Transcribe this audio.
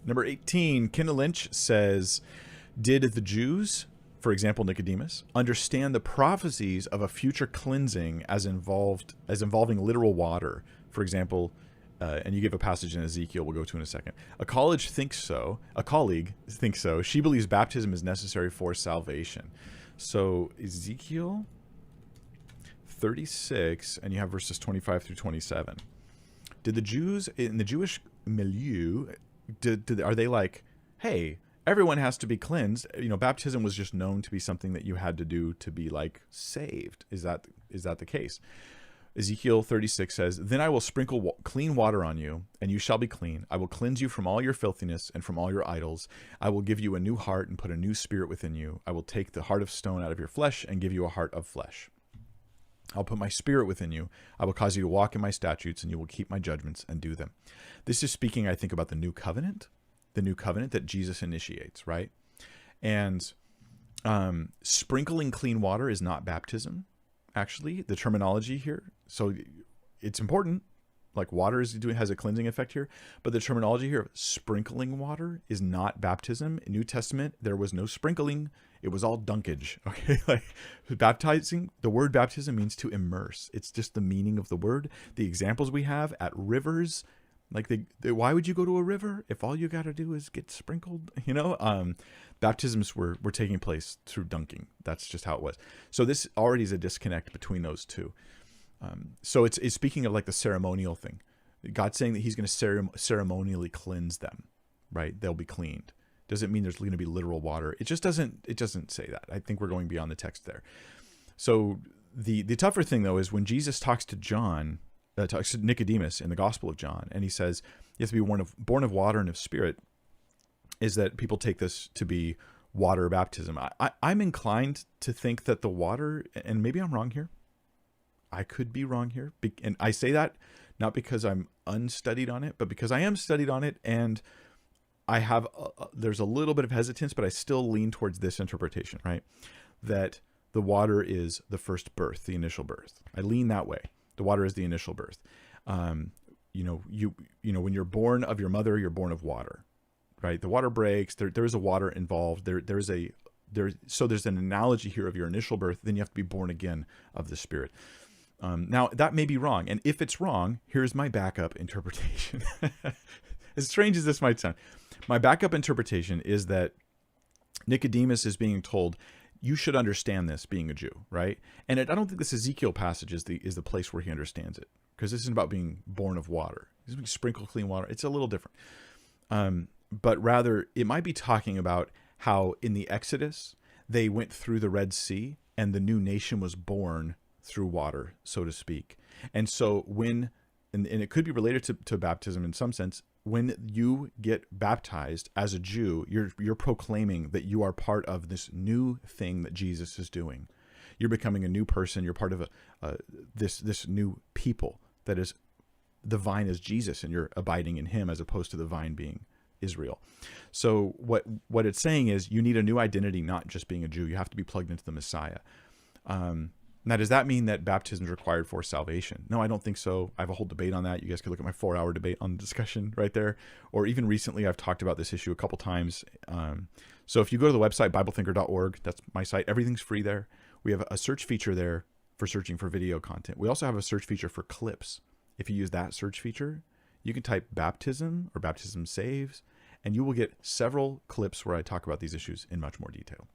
Number 18, Kendall Lynch says, did the Jews, for example, Nicodemus, understand the prophecies of a future cleansing as involving literal water? For example, and you give a passage in Ezekiel we'll go to in a second. A colleague thinks so. She believes baptism is necessary for salvation. So Ezekiel 36, and you have verses 25 through 27. Did the Jews in the Jewish milieu, are they like, hey, everyone has to be cleansed? You know, baptism was just known to be something that you had to do to be like saved. Is that the case? Ezekiel 36 says, then I will sprinkle clean water on you, and you shall be clean. I will cleanse you from all your filthiness and from all your idols. I will give you a new heart and put a new spirit within you. I will take the heart of stone out of your flesh and give you a heart of flesh. I'll put my spirit within you. I will cause you to walk in my statutes, and you will keep my judgments and do them. This is speaking, I think, about the new covenant that Jesus initiates, right? And sprinkling clean water is not baptism. Actually, the terminology here, so it's important, like water has a cleansing effect here, but the terminology here of sprinkling water is not baptism. In New Testament, there was no sprinkling. It was all dunkage. Okay, like baptizing, the word baptism means to immerse. It's just the meaning of the word. The examples we have at rivers, like why would you go to a river if all you got to do is get sprinkled? You know, baptisms were taking place through dunking. That's just how it was. So this already is a disconnect between those two. So it's speaking of like the ceremonial thing. God's saying that he's going to ceremonially cleanse them, right? They'll be cleaned. Doesn't mean there's going to be literal water. It just doesn't say that. I think we're going beyond the text there. So the tougher thing though is when Jesus talks to Nicodemus in the Gospel of John, and he says you have to be born of water and of spirit, is that people take this to be water baptism. I'm inclined to think that the water, and maybe I'm wrong here. I could be wrong here. And I say that not because I'm unstudied on it, but because I am studied on it, and I have, there's a little bit of hesitance, but I still lean towards this interpretation, right? That the water is the first birth, the initial birth. I lean that way. The water is the initial birth. When you're born of your mother, you're born of water, right? The water breaks. There is a water involved. So there's an analogy here of your initial birth. Then you have to be born again of the Spirit. Now that may be wrong, and if it's wrong, here's my backup interpretation. As strange as this might sound, my backup interpretation is that Nicodemus is being told, you should understand this being a Jew, right? And I don't think this Ezekiel passage is the place where he understands it, because this isn't about being born of water. He's being sprinkled clean water. It's a little different. But rather, it might be talking about how in the Exodus, they went through the Red Sea and the new nation was born through water, so to speak. And so and it could be related to baptism in some sense, when you get baptized as a Jew, you're proclaiming that you are part of this new thing that Jesus is doing. You're becoming a new person. You're part of this new people that is, the vine is Jesus, and you're abiding in him as opposed to the vine being Israel. So what it's saying is you need a new identity, not just being a Jew. You have to be plugged into the Messiah. Now, does that mean that baptism is required for salvation? No, I don't think so. I have a whole debate on that. You guys could look at my 4-hour debate on the discussion right there. Or even recently, I've talked about this issue a couple times. So if you go to the website, BibleThinker.org, that's my site. Everything's free there. We have a search feature there for searching for video content. We also have a search feature for clips. If you use that search feature, you can type baptism or baptism saves, and you will get several clips where I talk about these issues in much more detail.